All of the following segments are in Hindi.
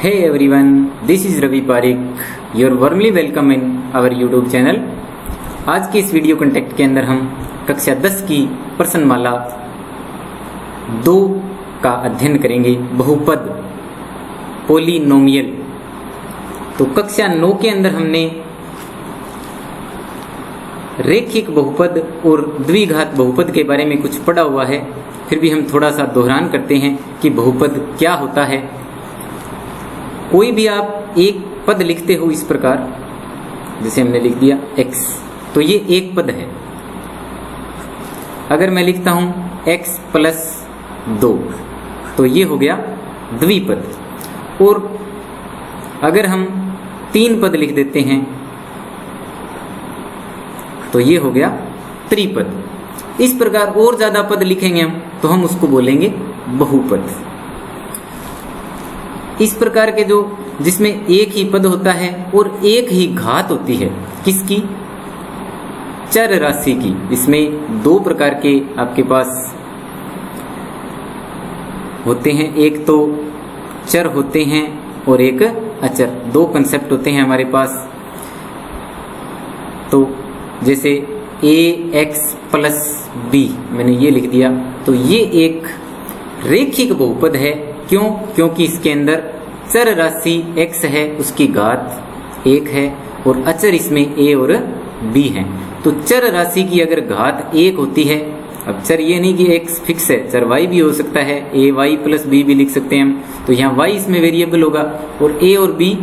Hey everyone, this is Ravi Parikh. You're warmly welcome in our YouTube channel. आज की इस वीडियो कंटेक्ट के अंदर हम कक्षा 10 की प्रश्नमाला 2 का अध्ययन करेंगे, बहुपद पोलिनोमियल। तो कक्षा 9 के अंदर हमने रेखिक बहुपद और द्विघात बहुपद के बारे में कुछ पढ़ा हुआ है, फिर भी हम थोड़ा सा दोहरान करते हैं कि बहुपद क्या होता है। कोई भी आप एक पद लिखते हो इस प्रकार, जैसे हमने लिख दिया x, तो ये एक पद है। अगर मैं लिखता हूं x प्लस 2 तो ये हो गया द्विपद। और अगर हम 3 पद लिख देते हैं तो ये हो गया त्रिपद। इस प्रकार और ज्यादा पद लिखेंगे हम तो हम उसको बोलेंगे बहुपद। इस प्रकार के जो जिसमें एक ही पद होता है और एक ही घात होती है, किसकी? चर राशि की। इसमें 2 प्रकार के आपके पास होते हैं, एक तो चर होते हैं और एक अचर। 2 कंसेप्ट होते हैं हमारे पास। तो जैसे ax प्लस b मैंने ये लिख दिया, तो ये एक रेखिक बहुपद है। क्यों? क्योंकि इसके अंदर चर राशि x है, उसकी घात 1 है, और अचर इसमें a और b है। तो चर राशि की अगर घात 1 होती है, अब चर ये नहीं कि x फिक्स है, चर y भी हो सकता है, ay प्लस b भी लिख सकते हैं हम। तो यहाँ y इसमें वेरिएबल होगा और a और b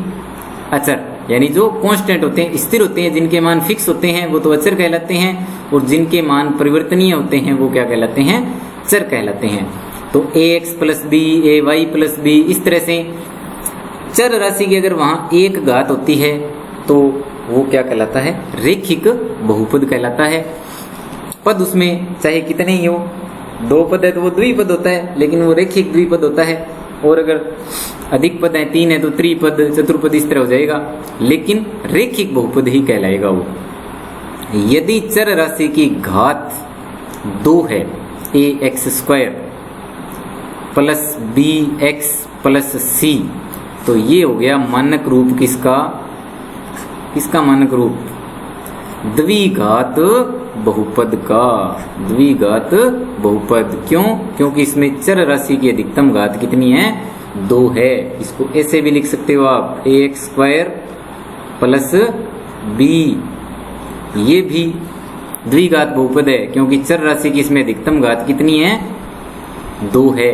अचर, यानी जो कांस्टेंट होते हैं, स्थिर होते हैं, जिनके मान फिक्स होते हैं वो तो अचर कहलाते हैं, और जिनके मान परिवर्तनीय होते हैं वो क्या कहलाते हैं? चर कहलाते हैं। तो ax plus b, ay plus b, इस तरह से चर राशि की अगर वहां एक घात होती है तो वो क्या कहलाता है? रेखिक बहुपद कहलाता है। पद उसमें चाहे कितने ही हो, 2 पद है तो वो द्विपद होता है, लेकिन वो रेखिक द्विपद होता है। और अगर अधिक पद है, 3 है तो त्रिपद, चतुर्पद, इस तरह हो जाएगा, लेकिन रेखिक बहुपद ही कहलाएगा वो। यदि चर राशि की घात 2 है, ax² plus bx plus c, तो ये हो गया मानक रूप किसका? किसका मानक रूप? द्विघात बहुपद का। द्विघात बहुपद। क्यों? क्योंकि इसमें चर राशि की अधिकतम घात कितनी है? 2 है। इसको ऐसे भी लिख सकते हो आप, ax² प्लस b, ये भी द्विघात बहुपद है, क्योंकि चर राशि की इसमें अधिकतम घात कितनी है? 2 है।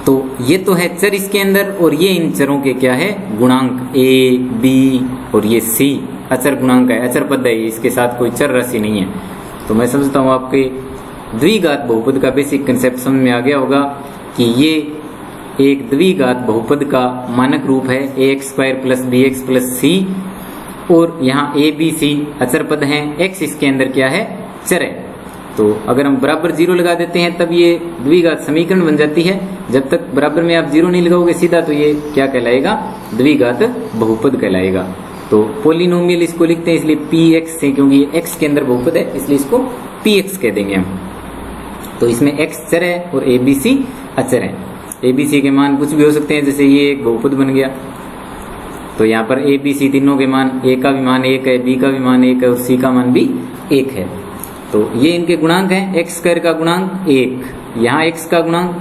तो ये तो है चर इसके अंदर, और ये इन चरों के क्या है? गुणांक a, b और ये c अचर गुणांक है, अचर पद है, इसके साथ कोई चर राशि नहीं है। तो मैं समझता हूँ आपके द्विघात बहुपद का बेसिक कंसेप्ट समझ में आ गया होगा कि ये एक द्विघात बहुपद का मानक रूप है, ax² plus bx plus c, और यहाँ a, b, c अचर पद हैं, x इसके अंदर क्या है? चर है। तो अगर हम बराबर 0 लगा देते हैं तब ये द्विघात समीकरण बन जाती है। जब तक बराबर में आप 0 नहीं लगाओगे सीधा, तो ये क्या कहलाएगा? द्विघात बहुपद कहलाएगा। तो पोलिनोमियल इसको लिखते हैं इसलिए px से, क्योंकि ये x के अंदर बहुपद है, इसलिए इसको px कह देंगे हम। तो इसमें x चर है और abc अचर है। abc के मान कुछ भी हो सकते हैं, जैसे ये एक बहुपद बन गया, तो यहाँ पर abc तीनों के मान, a का भी मान 1 है, b का भी मान 1 है और c का मान भी 1 है। तो ये इनके गुणांक हैं। x² का गुणांक 1, यहाँ x का गुणांक,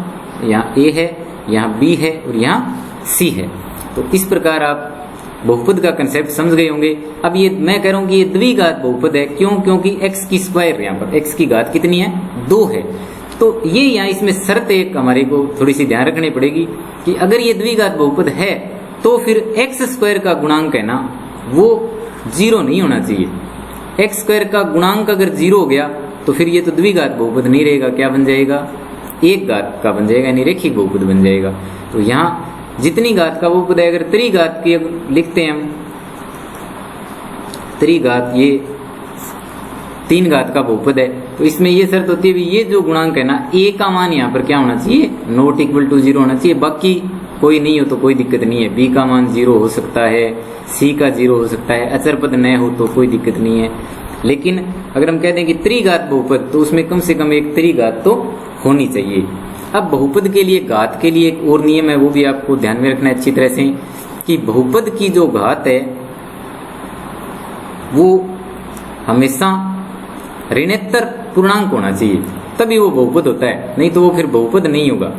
यहाँ a है, यहाँ b है और यहाँ c है। तो इस प्रकार आप बहुपद का कंसेप्ट समझ गए होंगे। अब ये मैं कह रहा हूँ कि ये द्विघात बहुपद है। क्यों? क्योंकि x², यहाँ पर x की घात कितनी है? 2 है। तो ये यहाँ इसमें शर्त एक हमारे को थोड़ी सी ध्यान रखनी पड़ेगी कि अगर ये द्विघात बहुपद है तो फिर x² का गुणांक है ना, वो 0 नहीं होना चाहिए। x² का गुणांक अगर 0 हो गया तो फिर ये तो द्विघात बहुपद नहीं रहेगा, क्या बन जाएगा? एक घात का बन जाएगा, यानी रेखिक बहुपद बन जाएगा। तो यहाँ जितनी घात का बहुपद है, अगर त्रिघात की लिखते हैं हम, त्रिघात, ये 3 घात का बहुपद है, तो इसमें ये शर्त होती है भी ये जो गुणांक है ना, a का मान यहाँ पर क्या होना चाहिए? नॉट इक्वल टू 0 होना चाहिए। बाकी कोई नहीं हो तो कोई दिक्कत नहीं है, b का मान 0 हो सकता है, c का 0 हो सकता है, अचर पद न हो तो कोई दिक्कत नहीं है। लेकिन अगर हम कह दें कि त्रिघात बहुपद, तो उसमें कम से कम एक त्रिघात तो होनी चाहिए। अब बहुपद के लिए, घात के लिए एक और नियम है, वो भी आपको ध्यान में रखना है अच्छी तरह से, कि बहुपद की जो घात है वो हमेशा ऋणोत्तर पूर्णांक होना चाहिए, तभी वो बहुपद होता है, नहीं तो वो फिर बहुपद नहीं होगा।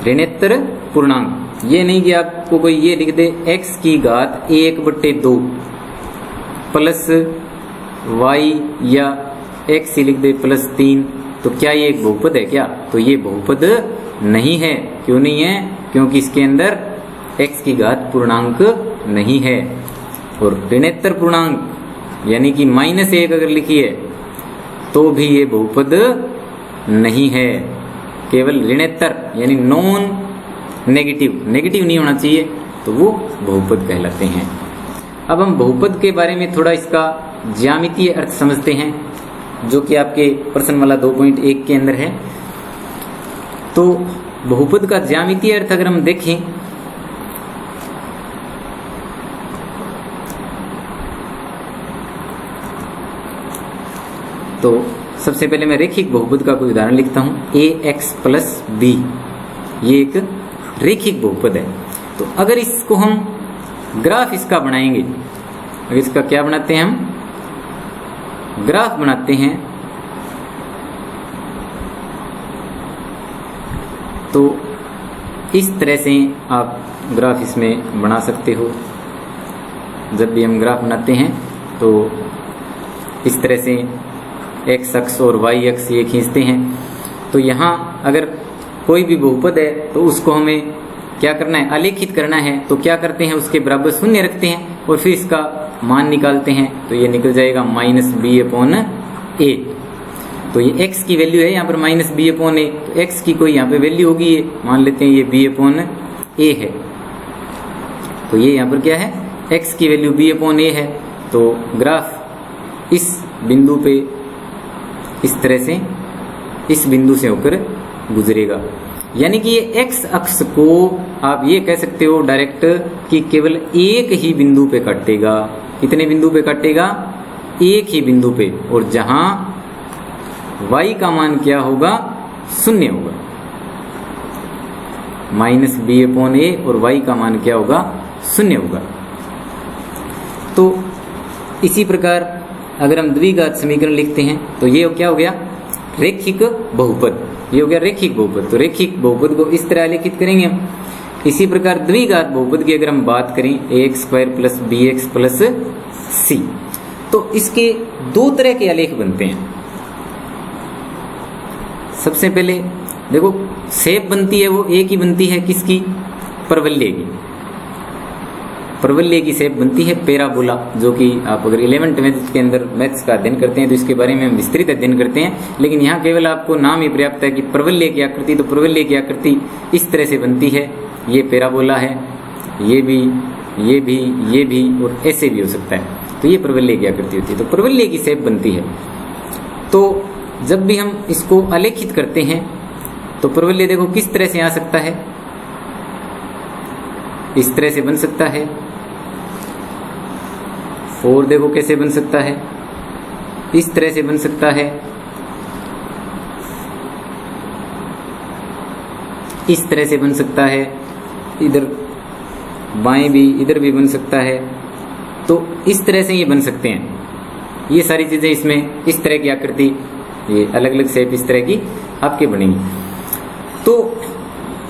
ऋणोत्तर पूर्णांक, ये नहीं कि आपको कोई ये लिख दे x की घात 1/2 प्लस y, या x ही लिख दे +3, तो क्या ये एक बहुपद है क्या? तो ये बहुपद नहीं है। क्यों नहीं है? क्योंकि इसके अंदर x की घात पूर्णांक नहीं है। और ऋणोत्तर पूर्णांक यानी कि -1 अगर लिखी है तो भी ये बहुपद नहीं है, केवल ऋणोत्तर यानी नॉन नेगेटिव, नेगेटिव नहीं होना चाहिए, तो वो बहुपद कहलाते हैं। अब हम बहुपद के बारे में थोड़ा इसका ज्यामितीय अर्थ समझते हैं, जो कि आपके प्रश्न वाला 2.1 के अंदर है। तो बहुपद का ज्यामितीय अर्थ अगर हम देखें तो सबसे पहले मैं रेखिक बहुपद का कोई उदाहरण लिखता हूं, ax + b, ये एक रेखिक बहुपद है। तो अगर इसको हम ग्राफ इसका बनाएंगे, अगर इसका क्या बनाते हैं, हम ग्राफ बनाते हैं, तो इस तरह से आप ग्राफ इसमें बना सकते हो। जब भी हम ग्राफ बनाते हैं तो इस तरह से x अक्ष और y अक्ष ये खींचते हैं। तो यहाँ अगर कोई भी बहुपद है तो उसको हमें क्या करना है, आलेखित करना है। तो क्या करते हैं, उसके बराबर शून्य रखते हैं और फिर इसका मान निकालते हैं, तो ये निकल जाएगा -b/a। तो ये x की वैल्यू है यहाँ पर -b/a, तो x की कोई यहाँ पे वैल्यू होगी, ये मान लेते हैं ये b/a है। तो ये यहाँ पर क्या है, x की वैल्यू b/a है। तो ग्राफ इस बिंदु पे इस तरह से इस बिंदु से होकर गुजरेगा, यानी कि ये x अक्ष को आप ये कह सकते हो डायरेक्ट कि केवल एक ही बिंदु पे काटेगा। कितने बिंदु पे काटेगा? एक ही बिंदु पे, और जहां y का मान क्या होगा, 0 होगा। -b/a और y का मान क्या होगा, 0 होगा। तो इसी प्रकार अगर हम द्विघात समीकरण लिखते हैं तो ये क्या हो गया, रेखिक बहुपद, ये हो गया रेखिक बहुपद। तो रेखिक बहुपद को इस तरह आलेखित करेंगे हम। इसी प्रकार द्विघात बहुपद की अगर हम बात करें, ax² + bx + c, तो इसके दो तरह के आलेख बनते हैं। सबसे पहले देखो शेप बनती है, वो एक ही बनती है, किसकी, परवलय की। परवलय की शेप बनती है पैराबोला, जो कि आप अगर 11th मैथ्स के अंदर मैथ्स का अध्ययन करते हैं तो इसके बारे में हम विस्तृत अध्ययन करते हैं, लेकिन यहाँ केवल आपको नाम ही पर्याप्त है कि परवलय की आकृति। तो परवलय की आकृति इस तरह से बनती है, ये पैराबोला है, ये भी, ये भी, ये भी, और ऐसे भी हो सकता है। तो ये परवलय की आकृति होती है, तो परवलय की शेप बनती है। तो जब भी हम इसको आलेखित करते हैं तो परवलय देखो किस तरह से आ सकता है, इस तरह से बन सकता है। और देखो कैसे बन सकता है, इस तरह से बन सकता है, इस तरह से बन सकता है, इधर बाएं भी, इधर भी बन सकता है। तो इस तरह से ये बन सकते हैं। ये सारी चीजें इसमें, इस तरह की आकृति, ये अलग अलग शेप इस तरह की आपके बनेंगी। तो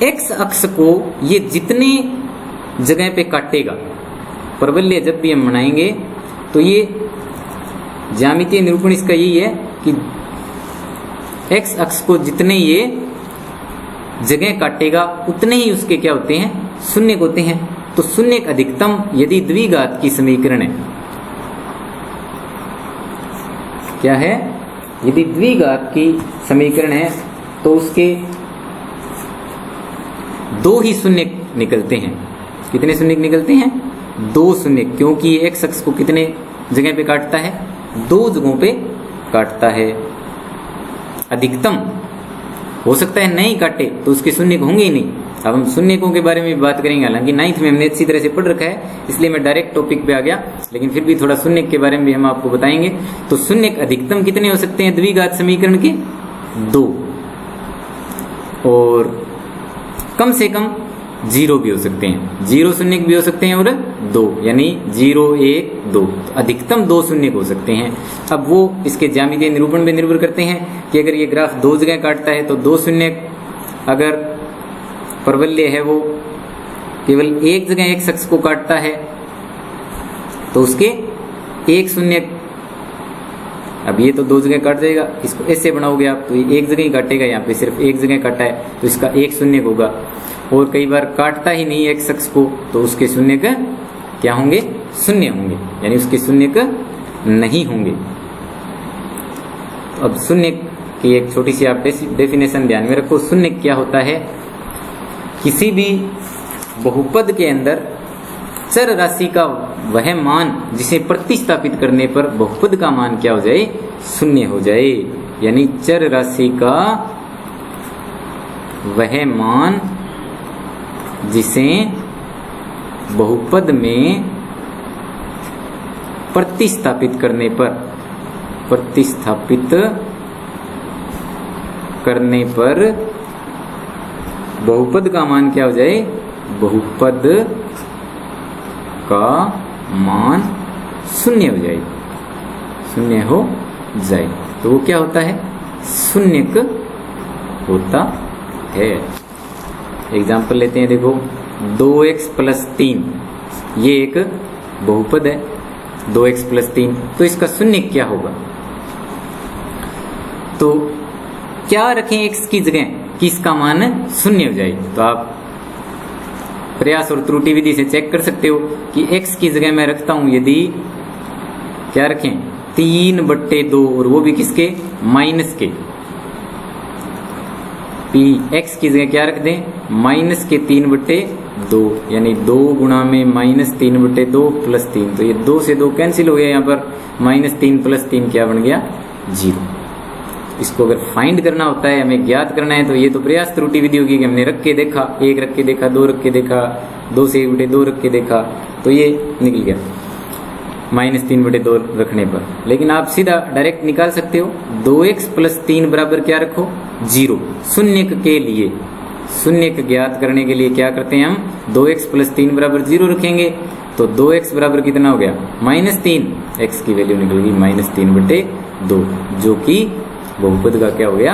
x अक्ष को ये जितने जगह पे काटेगा, परवलय जब भी हम बनाएंगे तो ये ज्यामितीय निरूपण इसका यही है कि x अक्ष को जितने ये जगह काटेगा उतने ही उसके क्या होते हैं, शून्य होते हैं। तो शून्य अधिकतम यदि द्विघात की समीकरण है, क्या है, यदि द्विघात की समीकरण है तो उसके दो ही शून्य निकलते हैं। कितने शून्य निकलते हैं, 2 शून्य, क्योंकि ये x अक्ष को कितने जगह पे काटता है, 2 जगहों पे काटता है। अधिकतम हो सकता है नहीं काटे तो उसके शून्य होंगे ही नहीं, अब हम शून्यकों के बारे में भी बात करेंगे, हालांकि 9th में हमने अच्छी तरह से पढ़ रखा है, इसलिए मैं डायरेक्ट टॉपिक पे आ गया, लेकिन फिर भी थोड़ा शून्य के बारे में भी हम आपको बताएंगे। तो शून्य अधिकतम कितने हो सकते हैं द्विघात समीकरण के? 2, और कम से कम 0 भी हो सकते हैं, 0 शून्य भी हो सकते हैं और 2, यानी 0, 1, 2, तो अधिकतम 2 शून्य हो सकते हैं। अब वो इसके ज्यामितीय निरूपण पे निर्भर करते हैं कि अगर ये ग्राफ 2 जगह काटता है तो 2 शून्य, अगर परवलय है वो केवल एक जगह एक अक्ष को काटता है तो उसके 1 शून्य। अब ये तो 2 जगह काट जाएगा, इसको ऐसे बनाओगे आप तो ये एक जगह ही काटेगा, यहाँ पे सिर्फ एक जगह काटा है तो इसका 1 शून्य होगा। और कई बार काटता ही नहीं एक शख्स को तो उसके शून्य का क्या होंगे? शून्य होंगे, यानी उसके शून्य का नहीं होंगे। तो अब शून्य की एक छोटी सी आप डेफिनेशन ध्यान में रखो। शून्य क्या होता है? किसी भी बहुपद के अंदर चर राशि का वह मान जिसे प्रतिस्थापित करने पर बहुपद का मान क्या हो जाए? शून्य हो जाए, यानी चर राशि का वह मान जिसे बहुपद में प्रतिस्थापित करने पर बहुपद का मान क्या हो जाए? बहुपद का मान शून्य हो जाए, शून्य हो जाए तो वो क्या होता है? शून्यक होता है। एग्जाम्पल लेते हैं, देखो 2x + 3 ये एक बहुपद है, 2x + 3, तो इसका शून्य क्या होगा? तो क्या रखें x की जगह कि इसका मान शून्य हो जाए? तो आप प्रयास और त्रुटि विधि से चेक कर सकते हो कि x की जगह मैं रखता हूं, यदि क्या रखें? 3/2, और वो भी किसके? माइनस के। x की जगह क्या रख दें? -3/2, यानी 2 गुणा में -3/2 + 3, तो ये 2 से 2 कैंसिल हो गया, यहाँ पर -3 + 3 क्या बन गया? 0। इसको अगर फाइंड करना होता है, हमें ज्ञात करना है, तो ये तो प्रयास त्रुटि विधि होगी कि हमने रख के देखा, 1 रख के देखा, 2 रख के देखा, 2 से 1/2 रख के देखा, तो ये निकल गया -3/2 रखने पर। लेकिन आप सीधा डायरेक्ट निकाल सकते हो, 2x + 3 बराबर क्या रखो? 0। शून्यक के लिए, शून्यक ज्ञात करने के लिए क्या करते हैं हम? 2x + 3 बराबर 0 रखेंगे, तो 2x बराबर कितना हो गया? -3, x की वैल्यू निकल गई -3/2, जो कि बहुपद का क्या हो गया?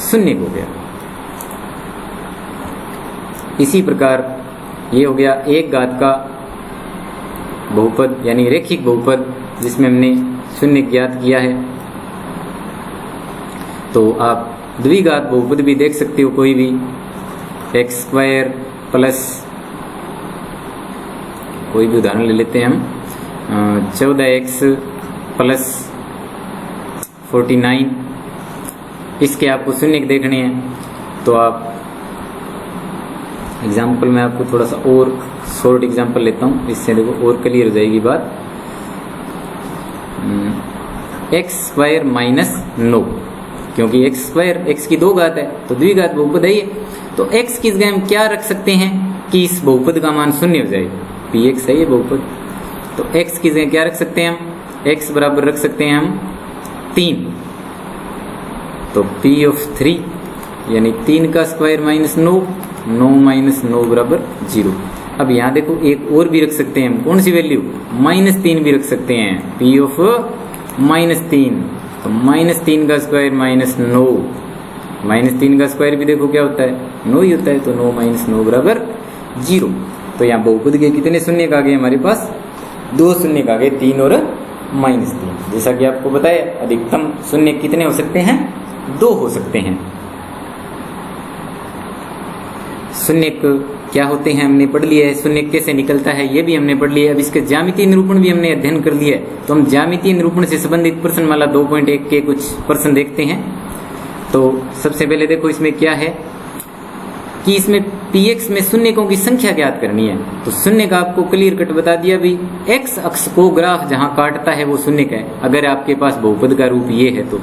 शून्य हो गया। इसी प्रकार ये हो गया एक घात का बहुपद, यानी रैखिक बहुपद, जिसमें हमने शून्य ज्ञात किया है। तो आप द्विघात बहुपद भी देख सकते हो, कोई भी x² प्लस, कोई भी उदाहरण ले लेते हैं हम, 14x + 49, इसके आपको शून्य देखने हैं। तो आप एग्जाम्पल में आपको थोड़ा सा और शॉर्ट एग्जाम्पल लेता हूँ, इससे देखो और क्लियर हो जाएगी बात। x² - 9, क्योंकि x² x की 2 घात है तो द्विघात बहुपद है ये, तो x की जगह हम क्या रख सकते हैं कि इस बहुपद का मान शून्य हो जाए? px है ये बहुपद, तो x की जगह क्या रख सकते हैं हम? x बराबर रख सकते हैं हम 3, तो p(3) यानी 3 का स्क्वायर -9, 9 - 9 बराबर 0। अब यहाँ देखो एक और भी रख सकते हैं हम, कौन सी वैल्यू? -3 भी रख सकते हैं, p(-3), तो -3 का स्क्वायर -9, -3 का स्क्वायर भी देखो क्या होता है? 9 ही होता है, तो 9 - 9 बराबर 0। तो यहाँ बहुपद के कितने शून्य आ गए हमारे पास? 2 शून्य आ गए, 3 और -3। जैसा कि आपको बताया, अधिकतम शून्य कितने हो सकते हैं? 2 हो सकते हैं। शून्य क्या होते हैं हमने पढ़ लिया है, शून्य कैसे निकलता है ये भी हमने पढ़ लिया है। अब इसके ज्यामितीय निरूपण भी हमने अध्ययन कर लिया है, तो हम ज्यामितीय निरूपण से संबंधित प्रश्नमाला 2.1 के कुछ प्रश्न देखते हैं। तो सबसे पहले देखो इसमें क्या है कि इसमें px में शून्यकों की संख्या ज्ञात करनी है। तो शून्य का आपको क्लियर कट बता दिया भी, x अक्ष को ग्राफ जहां काटता है वो शून्य का है। अगर आपके पास बहुपद का रूप ये है तो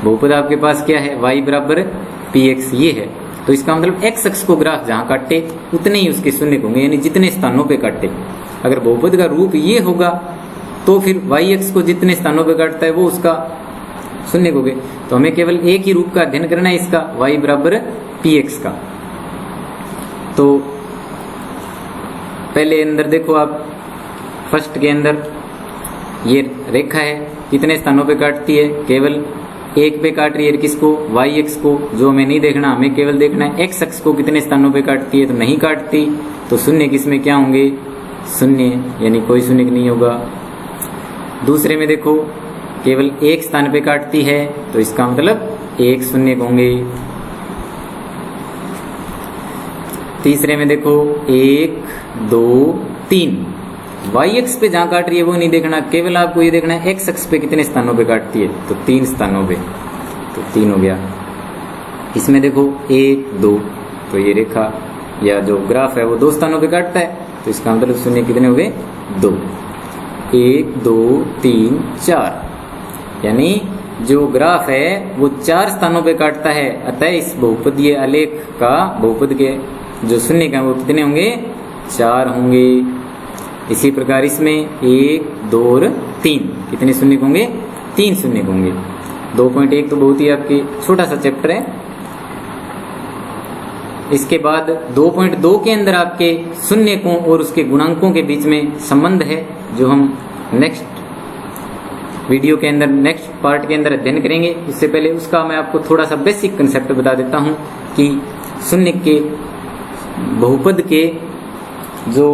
बहुपद आपके पास क्या है? y बराबर px ये है। तो इसका मतलब एक्स अक्ष को ग्राफ जहां काटे उतने ही उसके शून्य होंगे, यानी जितने स्थानों पे काटे। अगर बहुपद का रूप ये होगा तो फिर वाई अक्ष को जितने स्थानों पे काटता है वो उसका शून्य होंगे। तो हमें केवल एक ही रूप का अध्ययन करना है, इसका y बराबर पी एक्स का। तो पहले अंदर देखो आप, फर्स्ट के अंदर ये रेखा है, कितने स्थानों पे काटती है, केवल एक पे काट रही है, किसको, वाई एक्स को, जो हमें नहीं देखना, हमें केवल देखना है एक्स अक्ष को कितने स्थानों पे काटती है, तो नहीं काटती, तो शून्य किसमें क्या होंगे, शून्य, यानी कोई शून्य नहीं होगा। दूसरे में देखो केवल एक स्थान पे काटती है, तो इसका मतलब एक शून्य होंगे। तीसरे में देखो 1 2 3, वाई एक्स पे जहां काट रही है वो नहीं देखना, केवल आपको ये देखना है एक्स अक्ष पे कितने स्थानों पे काटती है, तो 3 स्थानों पे, तो 3 हो गया। इसमें देखो 1 2, तो ये रेखा या जो ग्राफ है वो 2 स्थानों पे काटता है, तो इसका मतलब शून्य कितने हो गए, 2। 1 2 3 4, यानी जो ग्राफ है वो 4 स्थानों पे काटता है, अतः इस बहुपदीय आलेख का बहुपद के जो शून्य का वो कितने होंगे, 4 होंगे। इसी प्रकार इसमें 1 2 और 3 कितने शून्य होंगे, 3 शून्य होंगे। 2.1 तो बहुत ही आपके छोटा सा चैप्टर है। इसके बाद 2.2 के अंदर आपके शून्यकों और उसके गुणांकों के बीच में संबंध है, जो हम नेक्स्ट वीडियो के अंदर, नेक्स्ट पार्ट के अंदर अध्ययन करेंगे। उससे पहले उसका मैं आपको थोड़ा सा बेसिक कंसेप्ट बता देता हूं कि शून्य के बहुपद के जो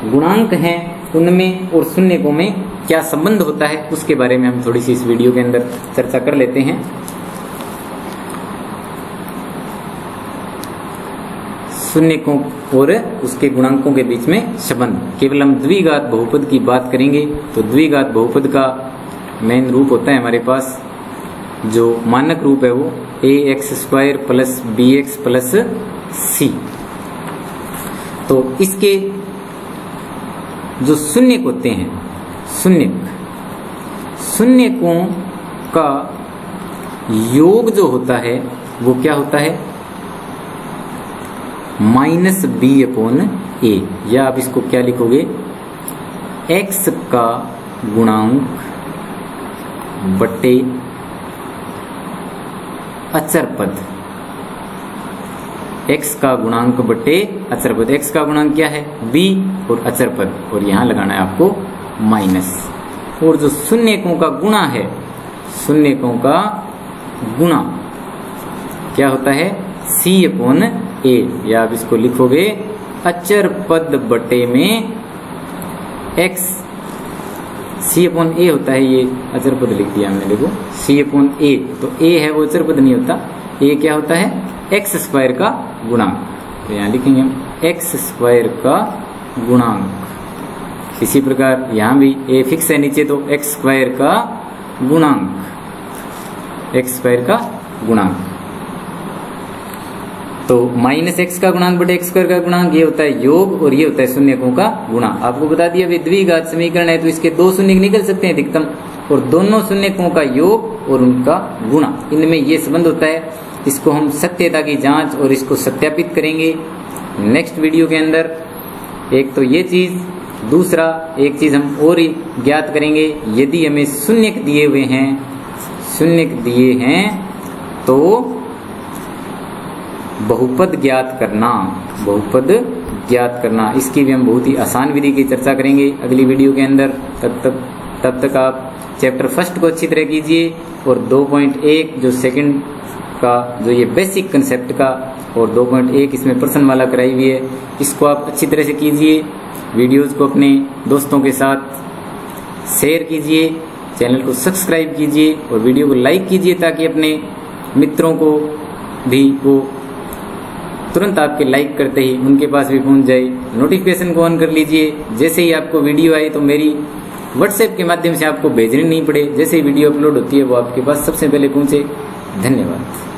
गुणांक हैं उनमें और शून्यकों में क्या संबंध होता है, उसके बारे में हम थोड़ी सी इस वीडियो के अंदर चर्चा कर लेते हैं। शून्यकों और उसके गुणांकों के बीच में संबंध, केवल हम द्विघात बहुपद की बात करेंगे। तो द्विघात बहुपद का मेन रूप होता है हमारे पास, जो मानक रूप है वो ax² plus bx plus c। तो इसके जो शून्यक होते हैं, शून्यकों का योग जो होता है वो क्या होता है, -b/a, या आप इसको क्या लिखोगे, x का गुणांक बटे अचर पद, x का गुणांक बटे अचर पद। x का गुणांक क्या है, b, और अचर पद, और यहां लगाना है आपको माइनस। और जो शून्यकों का गुणा है, शून्यकों का गुणा क्या होता है, c/a, या आप इसको लिखोगे अचर पद बटे में x, c/a होता है, ये अचर पद लिख दिया हमने, देखो c/a, तो a है वो अचर पद नहीं होता, a क्या होता है, x² का गुणांक। तो यहाँ लिखेंगे हम x² का गुणांक। इसी प्रकार यहाँ भी a फिक्स है नीचे, तो x² का गुणांक, x² का गुणांक। तो -x का गुणांक बटे x² का गुणांक, ये होता है योग, और ये होता है शून्यकों का गुणा। आपको बता दिया अभी द्विघात समीकरण है, तो इसके 2 शून्य निकल सकते हैं अधिकतम, और दोनों शून्यकों का योग और उनका गुणा, इनमें ये संबंध होता है। इसको हम सत्यता की जांच और इसको सत्यापित करेंगे नेक्स्ट वीडियो के अंदर। एक तो ये चीज, दूसरा एक चीज हम और ही ज्ञात करेंगे, यदि हमें शून्यक दिए हुए हैं, शून्यक दिए हैं तो बहुपद ज्ञात करना, बहुपद ज्ञात करना, इसकी भी हम बहुत ही आसान विधि की चर्चा करेंगे अगली वीडियो के अंदर। तब तक आप चैप्टर फर्स्ट को अच्छी तरह कीजिए, और 2.1 जो सेकंड का जो ये बेसिक कंसेप्ट का, और 2.1 इसमें प्रश्न वाला कराई हुई है, इसको आप अच्छी तरह से कीजिए। वीडियोस को अपने दोस्तों के साथ शेयर कीजिए, चैनल को सब्सक्राइब कीजिए और वीडियो को लाइक कीजिए, ताकि अपने मित्रों को भी वो तुरंत आपके लाइक करते ही उनके पास भी पहुंच जाए। नोटिफिकेशन को ऑन कर लीजिए, जैसे ही आपको वीडियो आए तो मेरी व्हाट्सएप के माध्यम से आपको भेजनी नहीं पड़े, जैसे ही वीडियो अपलोड होती है वो आपके पास सबसे पहले पहुंचे। धन्यवाद।